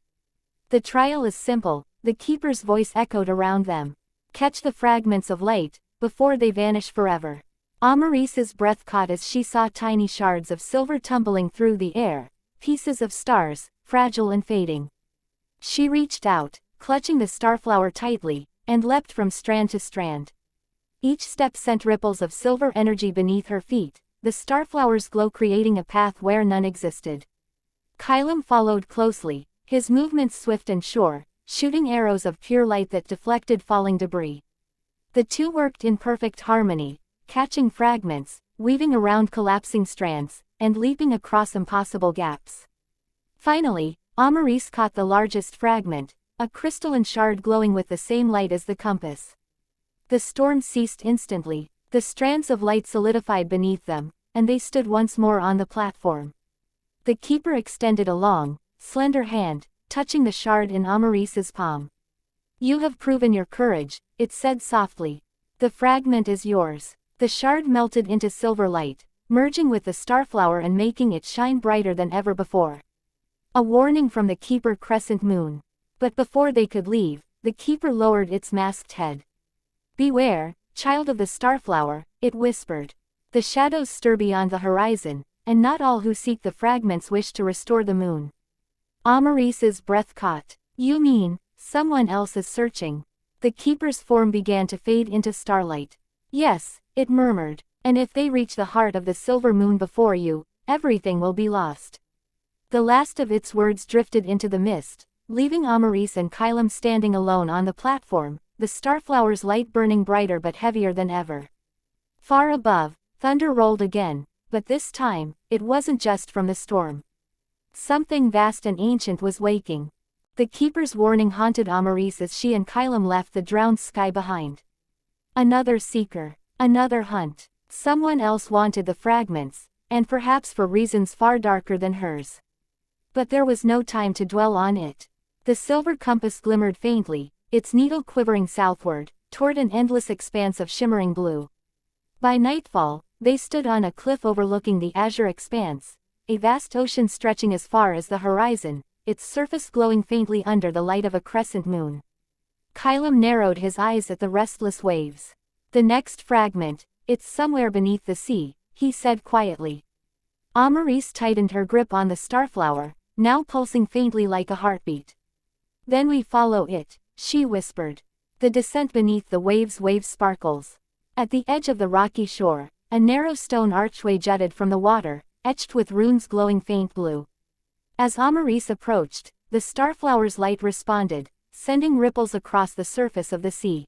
The trial is simple, the keeper's voice echoed around them. Catch the fragments of light, before they vanish forever. Amaris's breath caught as she saw tiny shards of silver tumbling through the air, pieces of stars, fragile and fading. She reached out, clutching the starflower tightly, and leapt from strand to strand. Each step sent ripples of silver energy beneath her feet, the starflower's glow creating a path where none existed. Kylam followed closely, his movements swift and sure, shooting arrows of pure light that deflected falling debris. The two worked in perfect harmony, catching fragments, weaving around collapsing strands, and leaping across impossible gaps. Finally, Amaris caught the largest fragment, a crystalline shard glowing with the same light as the compass. The storm ceased instantly, the strands of light solidified beneath them, and they stood once more on the platform. The keeper extended a long, slender hand, touching the shard in Amaris's palm. "You have proven your courage," it said softly. "The fragment is yours." The shard melted into silver light, merging with the starflower and making it shine brighter than ever before. A warning from the keeper crescent moon. But before they could leave, the keeper lowered its masked head. "Beware, child of the starflower," it whispered. "The shadows stir beyond the horizon, and not all who seek the fragments wish to restore the moon." Amaris's breath caught. "You mean, someone else is searching?" The keeper's form began to fade into starlight. "Yes," it murmured, "and if they reach the heart of the silver moon before you, everything will be lost." The last of its words drifted into the mist, leaving Amaris and Kylam standing alone on the platform, the starflower's light burning brighter but heavier than ever. Far above, thunder rolled again, but this time, it wasn't just from the storm. Something vast and ancient was waking. The keeper's warning haunted Amaris as she and Kylam left the drowned sky behind. Another seeker, another hunt. Someone else wanted the fragments, and perhaps for reasons far darker than hers. But there was no time to dwell on it. The silver compass glimmered faintly, its needle quivering southward, toward an endless expanse of shimmering blue. By nightfall, they stood on a cliff overlooking the azure expanse, a vast ocean stretching as far as the horizon, its surface glowing faintly under the light of a crescent moon. Kylam narrowed his eyes at the restless waves. "The next fragment, it's somewhere beneath the sea," he said quietly. Amaris tightened her grip on the starflower, now pulsing faintly like a heartbeat. "Then we follow it," she whispered. The descent beneath the waves sparkles. At the edge of the rocky shore, a narrow stone archway jutted from the water, etched with runes glowing faint blue. As Amaris approached, the starflower's light responded, sending ripples across the surface of the sea.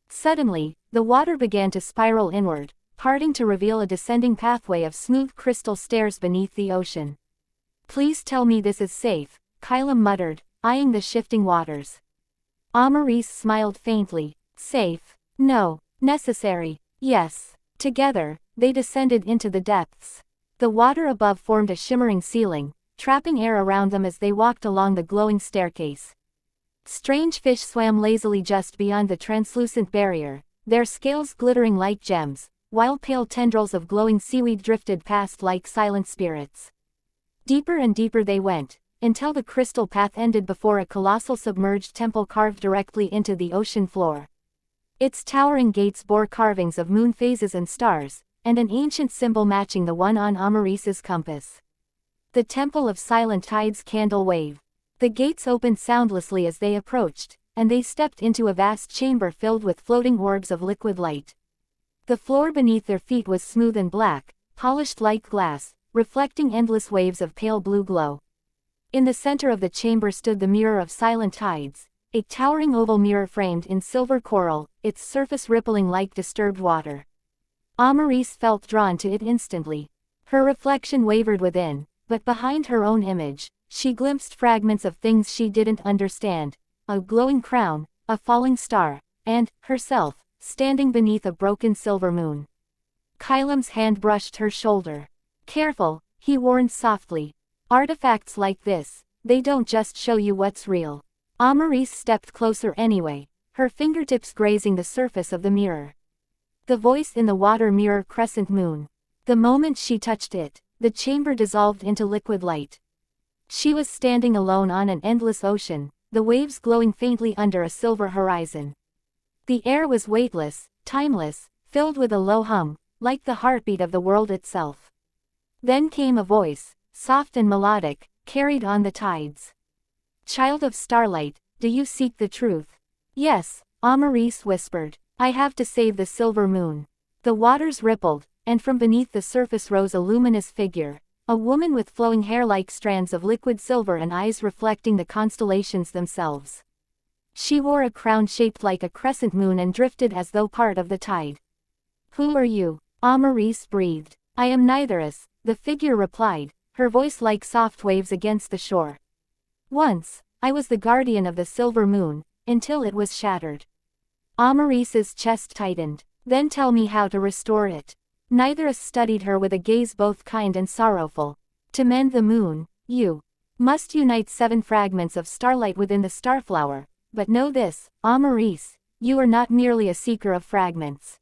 Suddenly, the water began to spiral inward, parting to reveal a descending pathway of smooth crystal stairs beneath the ocean. "Please tell me this is safe," Kylam muttered, eyeing the shifting waters. Amaris smiled faintly. "Safe? No. Necessary? Yes." Together, they descended into the depths. The water above formed a shimmering ceiling, trapping air around them as they walked along the glowing staircase. Strange fish swam lazily just beyond the translucent barrier, their scales glittering like gems, while pale tendrils of glowing seaweed drifted past like silent spirits. Deeper and deeper they went, until the crystal path ended before a colossal submerged temple carved directly into the ocean floor. Its towering gates bore carvings of moon phases and stars, and an ancient symbol matching the one on Amaris's compass. The Temple of Silent Tide's candle wave. The gates opened soundlessly as they approached, and they stepped into a vast chamber filled with floating orbs of liquid light. The floor beneath their feet was smooth and black, polished like glass, reflecting endless waves of pale blue glow. In the center of the chamber stood the Mirror of Silent Tides, a towering oval mirror framed in silver coral, its surface rippling like disturbed water. Amaris felt drawn to it instantly. Her reflection wavered within, but behind her own image, she glimpsed fragments of things she didn't understand, a glowing crown, a falling star, and, herself, standing beneath a broken silver moon. Kylam's hand brushed her shoulder. "Careful," he warned softly. "Artifacts like this, they don't just show you what's real." Amaris stepped closer anyway, her fingertips grazing the surface of the mirror. The voice in the water mirrored crescent moon. The moment she touched it, the chamber dissolved into liquid light. She was standing alone on an endless ocean, the waves glowing faintly under a silver horizon. The air was weightless, timeless, filled with a low hum, like the heartbeat of the world itself. Then came a voice, soft and melodic, carried on the tides. "Child of starlight, do you seek the truth?" "Yes," Amaris whispered. "I have to save the silver moon." The waters rippled, and from beneath the surface rose a luminous figure, a woman with flowing hair like strands of liquid silver and eyes reflecting the constellations themselves. She wore a crown shaped like a crescent moon and drifted as though part of the tide. "Who are you?" Amaris breathed. "I am Nytheris," the figure replied, her voice like soft waves against the shore. "Once, I was the guardian of the silver moon, until it was shattered." Amaris's chest tightened. "Then tell me how to restore it." Nytheris studied her with a gaze both kind and sorrowful. "To mend the moon, you must unite 7 fragments of starlight within the Starflower, but know this, Amaris, you are not merely a seeker of fragments.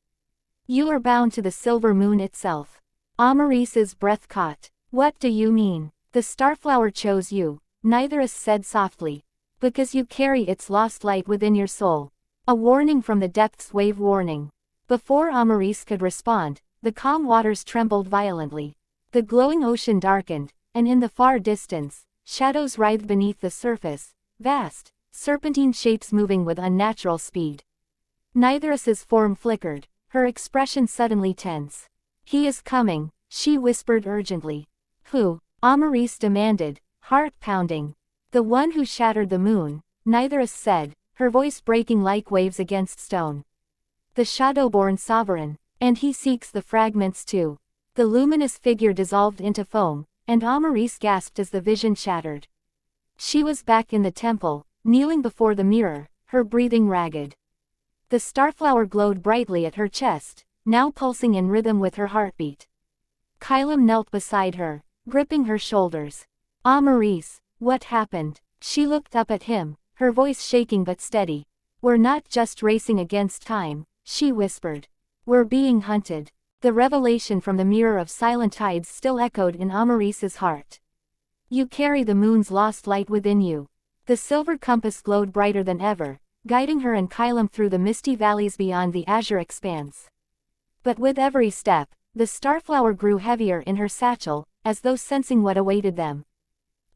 You are bound to the silver moon itself." Amaris's breath caught. "What do you mean?" "The Starflower chose you," Nytheris said softly, "because you carry its lost light within your soul." A warning from the depths, wave warning. Before Amaris could respond, the calm waters trembled violently. The glowing ocean darkened, and in the far distance, shadows writhed beneath the surface, vast, serpentine shapes moving with unnatural speed. Nytheris's form flickered, her expression suddenly tense. "He is coming," she whispered urgently. "Who?" Amaris demanded, heart pounding. "The one who shattered the moon," Nytheris said, her voice breaking like waves against stone. "The Shadowborn Sovereign, and he seeks the fragments too." The luminous figure dissolved into foam, and Amaris gasped as the vision shattered. She was back in the temple, kneeling before the mirror, her breathing ragged. The Starflower glowed brightly at her chest, now pulsing in rhythm with her heartbeat. Kylam knelt beside her, gripping her shoulders. "Amaris, what happened?" She looked up at him, her voice shaking but steady. "We're not just racing against time," she whispered. "We're being hunted." The revelation from the mirror of silent tides still echoed in Amaris's heart. "You carry the moon's lost light within you." The silver compass glowed brighter than ever, guiding her and Kylam through the misty valleys beyond the azure expanse. But with every step, the Starflower grew heavier in her satchel, as though sensing what awaited them.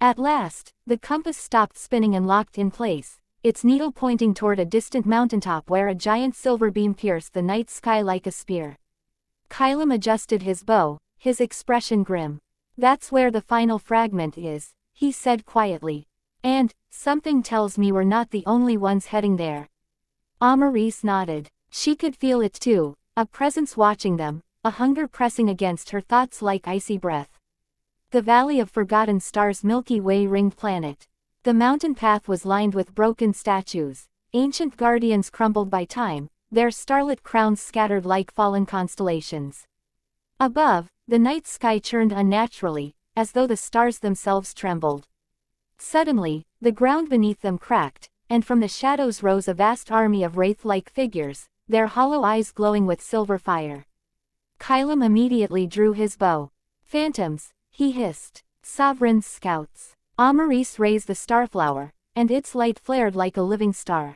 At last, the compass stopped spinning and locked in place, its needle pointing toward a distant mountaintop where a giant silver beam pierced the night sky like a spear. Kylam adjusted his bow, his expression grim. "That's where the final fragment is," he said quietly. "And, something tells me we're not the only ones heading there." Amaris nodded. She could feel it too, a presence watching them, a hunger pressing against her thoughts like icy breath. The Valley of Forgotten Stars, Milky Way ringed planet. The mountain path was lined with broken statues, ancient guardians crumbled by time, their starlit crowns scattered like fallen constellations. Above, the night sky churned unnaturally, as though the stars themselves trembled. Suddenly, the ground beneath them cracked, and from the shadows rose a vast army of wraith-like figures, their hollow eyes glowing with silver fire. Kylam immediately drew his bow. "Phantoms," he hissed. "Sovereign's scouts." Amaris raised the Starflower, and its light flared like a living star.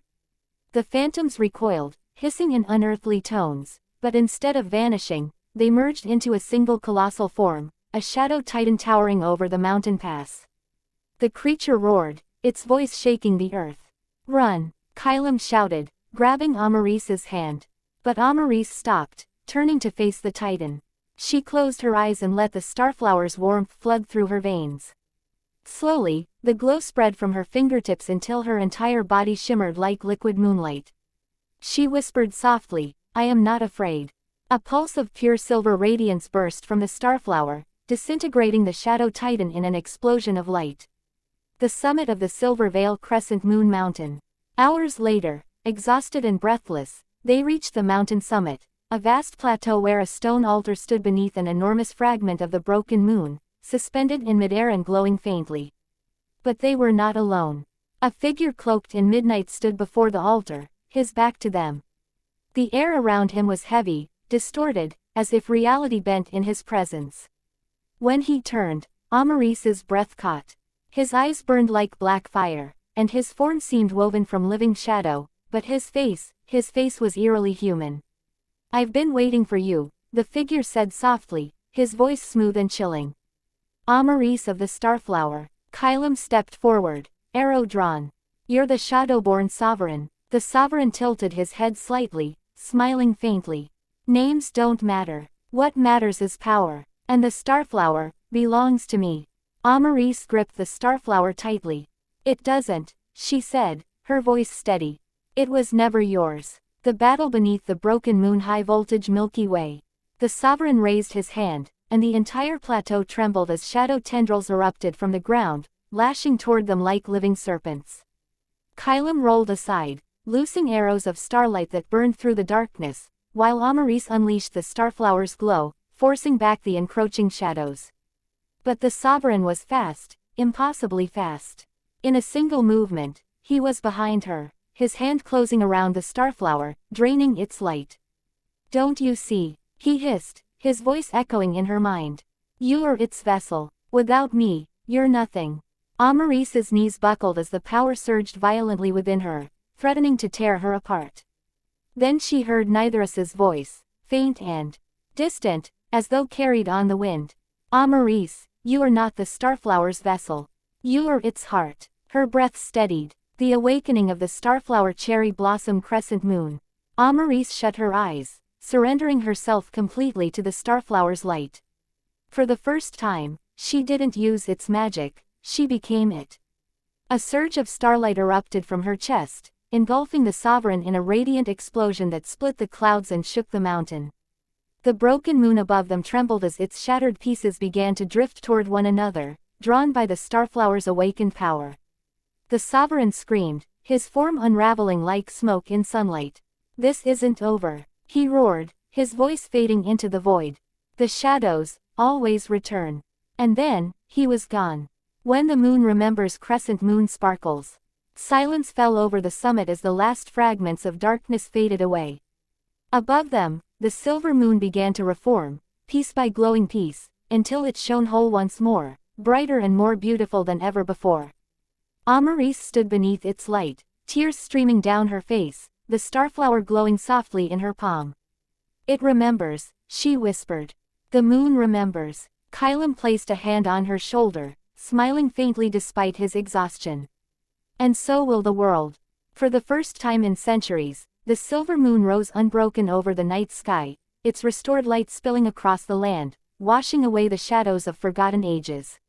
The phantoms recoiled, hissing in unearthly tones, but instead of vanishing, they merged into a single colossal form, a shadow titan towering over the mountain pass. The creature roared, its voice shaking the earth. "Run!" Kylam shouted, grabbing Amaris's hand. But Amaris stopped, turning to face the titan. She closed her eyes and let the Starflower's warmth flood through her veins. Slowly, the glow spread from her fingertips until her entire body shimmered like liquid moonlight. She whispered softly, "I am not afraid." A pulse of pure silver radiance burst from the Starflower, disintegrating the shadow titan in an explosion of light. The summit of the Silver Veil Crescent Moon Mountain. Hours later, exhausted and breathless, they reached the mountain summit, a vast plateau where a stone altar stood beneath an enormous fragment of the broken moon, suspended in midair and glowing faintly. But they were not alone. A figure cloaked in midnight stood before the altar, his back to them. The air around him was heavy, distorted, as if reality bent in his presence. When he turned, Amaris's breath caught. His eyes burned like black fire, and his form seemed woven from living shadow, but his face was eerily human. "I've been waiting for you," the figure said softly, his voice smooth and chilling. "Amaris of the Starflower." Kylam stepped forward, arrow drawn. "You're the Shadowborn Sovereign." The Sovereign tilted his head slightly, smiling faintly. "Names don't matter. What matters is power. And the Starflower belongs to me." Amaris gripped the Starflower tightly. "It doesn't," she said, her voice steady. "It was never yours." The battle beneath the broken moon high-voltage Milky Way. The Sovereign raised his hand, and the entire plateau trembled as shadow tendrils erupted from the ground, lashing toward them like living serpents. Kylam rolled aside, loosing arrows of starlight that burned through the darkness, while Amaris unleashed the Starflower's glow, forcing back the encroaching shadows. But the Sovereign was fast, impossibly fast. In a single movement, he was behind her, his hand closing around the Starflower, draining its light. "Don't you see?" he hissed, his voice echoing in her mind. "You are its vessel. Without me, you're nothing." Amaris's knees buckled as the power surged violently within her, threatening to tear her apart. Then she heard Nithros's voice, faint and distant, as though carried on the wind. "Amaris, you are not the Starflower's vessel. You are its heart." Her breath steadied. The awakening of the Starflower cherry blossom crescent moon. Amaris shut her eyes, surrendering herself completely to the Starflower's light. For the first time, she didn't use its magic, she became it. A surge of starlight erupted from her chest, engulfing the Sovereign in a radiant explosion that split the clouds and shook the mountain. The broken moon above them trembled as its shattered pieces began to drift toward one another, drawn by the Starflower's awakened power. The Sovereign screamed, his form unraveling like smoke in sunlight. "This isn't over," he roared, his voice fading into the void. "The shadows always return." And then, he was gone. When the moon remembers crescent moon sparkles. Silence fell over the summit as the last fragments of darkness faded away. Above them, the silver moon began to reform, piece by glowing piece, until it shone whole once more, brighter and more beautiful than ever before. Amaris stood beneath its light, tears streaming down her face, the Starflower glowing softly in her palm. "It remembers," she whispered. "The moon remembers." Kylam placed a hand on her shoulder, smiling faintly despite his exhaustion. "And so will the world." For the first time in centuries, the silver moon rose unbroken over the night sky, its restored light spilling across the land, washing away the shadows of forgotten ages.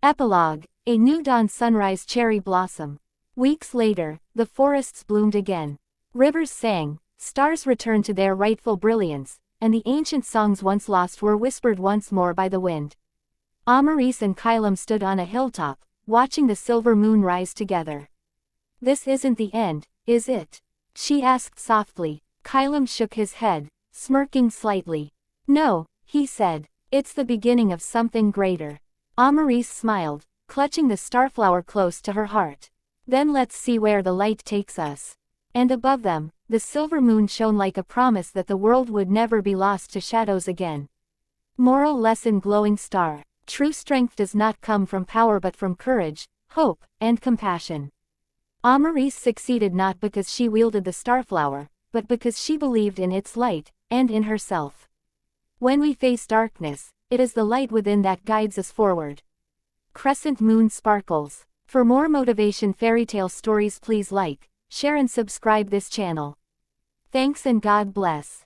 Epilogue: A new dawn sunrise cherry blossom. Weeks later, the forests bloomed again. Rivers sang, stars returned to their rightful brilliance, and the ancient songs once lost were whispered once more by the wind. Amaris and Kylam stood on a hilltop, watching the silver moon rise together. "This isn't the end, is it?" she asked softly. Kylam shook his head, smirking slightly. "No," he said, "it's the beginning of something greater." Amaris smiled, clutching the Starflower close to her heart. "Then let's see where the light takes us." And above them, the silver moon shone like a promise that the world would never be lost to shadows again. Moral lesson: glowing star. True strength does not come from power but from courage, hope, and compassion. Amaris succeeded not because she wielded the Starflower, but because she believed in its light, and in herself. When we face darkness, it is the light within that guides us forward. Crescent moon sparkles. For more motivation fairytale stories, please like, share and subscribe this channel. Thanks and God bless.